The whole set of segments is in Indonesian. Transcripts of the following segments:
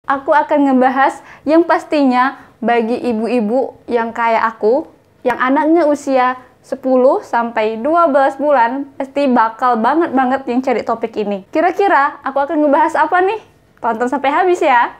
aku akan ngebahas yang pastinya bagi ibu-ibu yang kayak aku, yang anaknya usia 10 sampai 12 bulan, pasti bakal banget yang cari topik ini. Kira-kira aku akan ngebahas apa nih? Tonton sampai habis ya.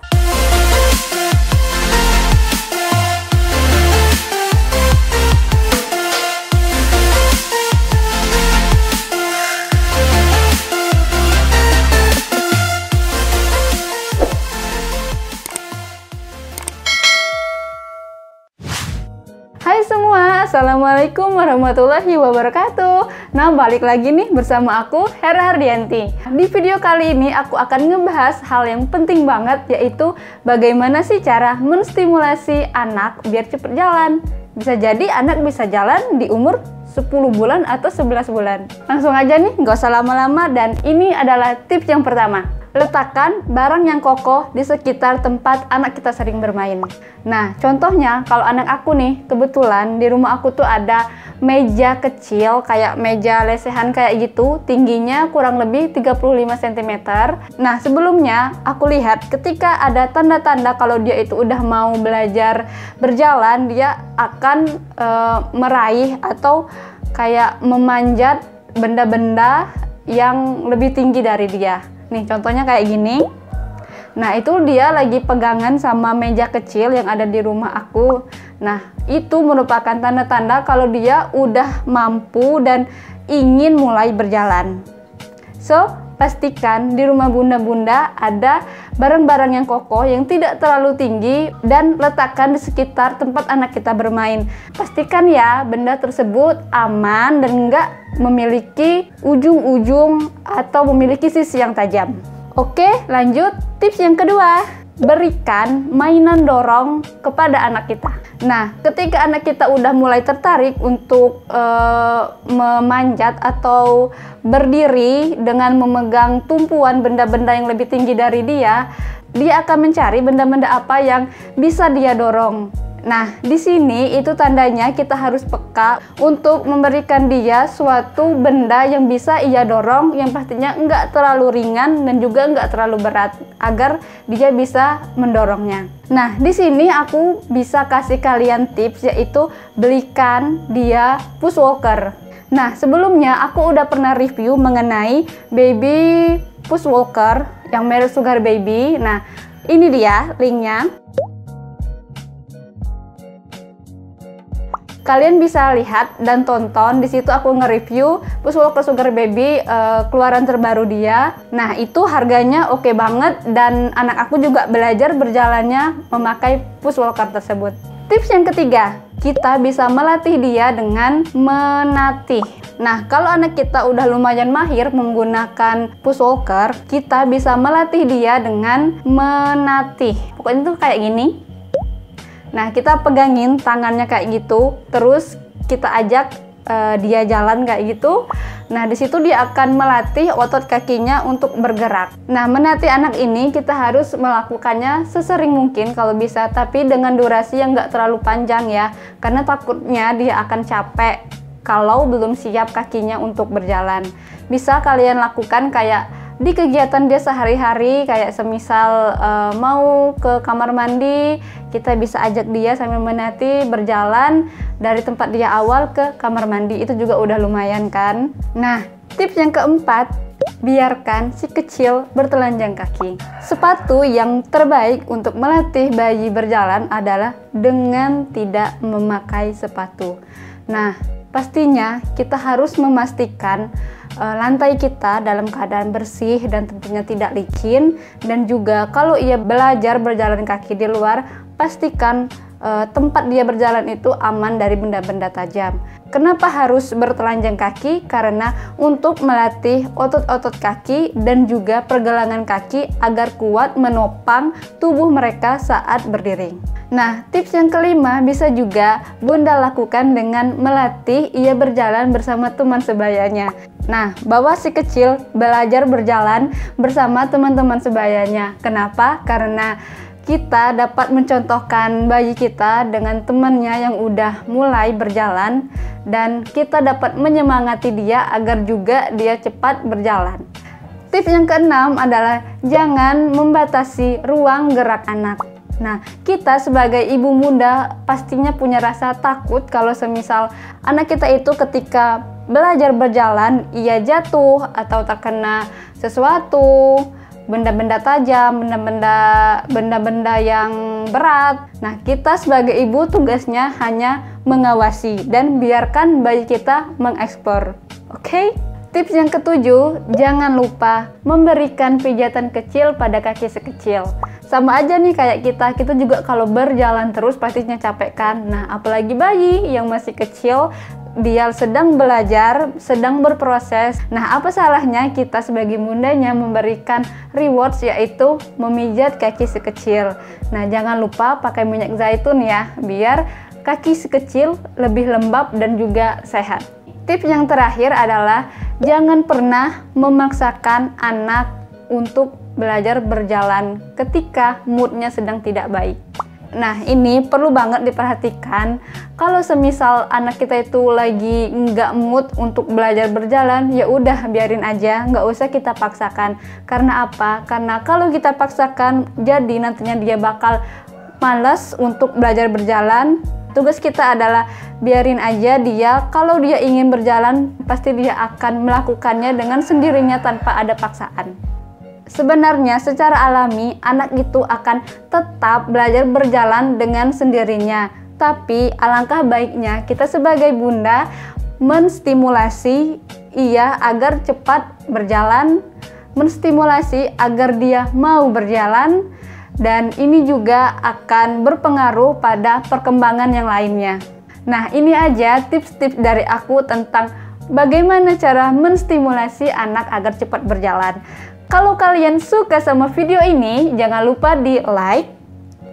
Hai semua, Assalamualaikum warahmatullahi wabarakatuh. Nah, balik lagi nih bersama aku, Hera Hardianti. Di video kali ini aku akan ngebahas hal yang penting banget, yaitu bagaimana sih cara menstimulasi anak biar cepet jalan. Bisa jadi anak bisa jalan di umur 10 bulan atau 11 bulan. Langsung aja nih, nggak usah lama-lama, dan ini adalah tips yang pertama. Letakkan barang yang kokoh di sekitar tempat anak kita sering bermain. Nah, contohnya kalau anak aku nih, kebetulan di rumah aku tuh ada meja kecil, kayak meja lesehan kayak gitu, tingginya kurang lebih 35 cm. Nah, sebelumnya aku lihat ketika ada tanda-tanda kalau dia itu udah mau belajar berjalan, dia akan meraih atau kayak memanjat benda-benda yang lebih tinggi dari dia. Nih, contohnya kayak gini. Nah, itu dia lagi pegangan sama meja kecil yang ada di rumah aku. Nah, itu merupakan tanda-tanda kalau dia udah mampu dan ingin mulai berjalan. So, pastikan di rumah bunda-bunda ada barang-barang yang kokoh yang tidak terlalu tinggi dan letakkan di sekitar tempat anak kita bermain. Pastikan ya benda tersebut aman dan enggak memiliki ujung-ujung atau memiliki sisi yang tajam. Oke, lanjut. Tips yang kedua, berikan mainan dorong kepada anak kita. Nah, ketika anak kita udah mulai tertarik untuk memanjat atau berdiri dengan memegang tumpuan benda-benda yang lebih tinggi dari dia, dia akan mencari benda-benda apa yang bisa dia dorong. Nah, di sini itu tandanya kita harus peka untuk memberikan dia suatu benda yang bisa ia dorong, yang pastinya enggak terlalu ringan dan juga enggak terlalu berat, agar dia bisa mendorongnya. Nah, di sini aku bisa kasih kalian tips, yaitu belikan dia push walker. Nah, sebelumnya aku udah pernah review mengenai baby push walker yang merek Sugar Baby. Nah, ini dia linknya. Kalian bisa lihat dan tonton, di situ aku nge-review push walker Sugar Baby keluaran terbaru dia. Nah, itu harganya oke banget dan anak aku juga belajar berjalannya memakai push walker tersebut. Tips yang ketiga, kita bisa melatih dia dengan menatih. Nah, kalau anak kita udah lumayan mahir menggunakan push walker, kita bisa melatih dia dengan menatih. Pokoknya tuh kayak gini. Nah, kita pegangin tangannya kayak gitu, terus kita ajak dia jalan kayak gitu. Nah, di situ dia akan melatih otot kakinya untuk bergerak. Nah, menatih anak ini kita harus melakukannya sesering mungkin kalau bisa, tapi dengan durasi yang nggak terlalu panjang ya, karena takutnya dia akan capek kalau belum siap kakinya untuk berjalan. Bisa kalian lakukan kayak di kegiatan dia sehari-hari, kayak semisal mau ke kamar mandi, kita bisa ajak dia sambil menatih berjalan dari tempat dia awal ke kamar mandi. Itu juga udah lumayan kan. Nah, tips yang keempat, biarkan si kecil bertelanjang kaki. Sepatu yang terbaik untuk melatih bayi berjalan adalah dengan tidak memakai sepatu. Nah, pastinya kita harus memastikan lantai kita dalam keadaan bersih dan tentunya tidak licin, dan juga kalau ia belajar berjalan kaki di luar, pastikan tempat dia berjalan itu aman dari benda-benda tajam. Kenapa harus bertelanjang kaki? Karena untuk melatih otot-otot kaki dan juga pergelangan kaki agar kuat menopang tubuh mereka saat berdiri. Nah, tips yang kelima bisa juga Bunda lakukan dengan melatih ia berjalan bersama teman sebayanya. Nah, bawa si kecil belajar berjalan bersama teman-teman sebayanya. Kenapa? Karena kita dapat mencontohkan bayi kita dengan temannya yang udah mulai berjalan, dan kita dapat menyemangati dia agar juga dia cepat berjalan. Tips yang keenam adalah jangan membatasi ruang gerak anak. Nah, kita sebagai ibu muda pastinya punya rasa takut kalau semisal anak kita itu ketika belajar berjalan, ia jatuh atau terkena sesuatu, benda-benda tajam, benda-benda yang berat. Nah, kita sebagai ibu tugasnya hanya mengawasi dan biarkan bayi kita mengeksplor. Oke? Tips yang ketujuh, jangan lupa memberikan pijatan kecil pada kaki sekecil. Sama aja nih kayak kita juga kalau berjalan terus pastinya capek kan. Nah, apalagi bayi yang masih kecil, dia sedang belajar, sedang berproses. Nah, apa salahnya kita sebagai bundanya memberikan rewards, yaitu memijat kaki sekecil. Nah, jangan lupa pakai minyak zaitun ya, biar kaki sekecil lebih lembab dan juga sehat. Tips yang terakhir adalah jangan pernah memaksakan anak untuk belajar berjalan ketika moodnya sedang tidak baik. Nah, ini perlu banget diperhatikan. Kalau semisal anak kita itu lagi nggak mood untuk belajar berjalan, ya udah biarin aja, nggak usah kita paksakan. Karena apa? Karena kalau kita paksakan, jadi nantinya dia bakal malas untuk belajar berjalan. Tugas kita adalah biarin aja dia, kalau dia ingin berjalan, pasti dia akan melakukannya dengan sendirinya tanpa ada paksaan. Sebenarnya secara alami, anak itu akan tetap belajar berjalan dengan sendirinya. Tapi alangkah baiknya kita sebagai bunda menstimulasi ia agar cepat berjalan, menstimulasi agar dia mau berjalan, dan ini juga akan berpengaruh pada perkembangan yang lainnya. Nah, ini aja tips-tips dari aku tentang bagaimana cara menstimulasi anak agar cepat berjalan. Kalau kalian suka sama video ini, jangan lupa di like,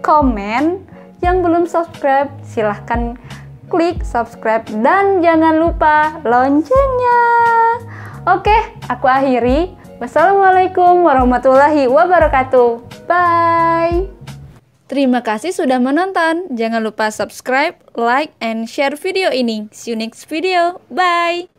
komen. Yang belum subscribe, silahkan klik subscribe dan jangan lupa loncengnya. Oke, aku akhiri. Wassalamualaikum warahmatullahi wabarakatuh. Bye. Terima kasih sudah menonton. Jangan lupa subscribe, like, and share video ini. See you next video. Bye.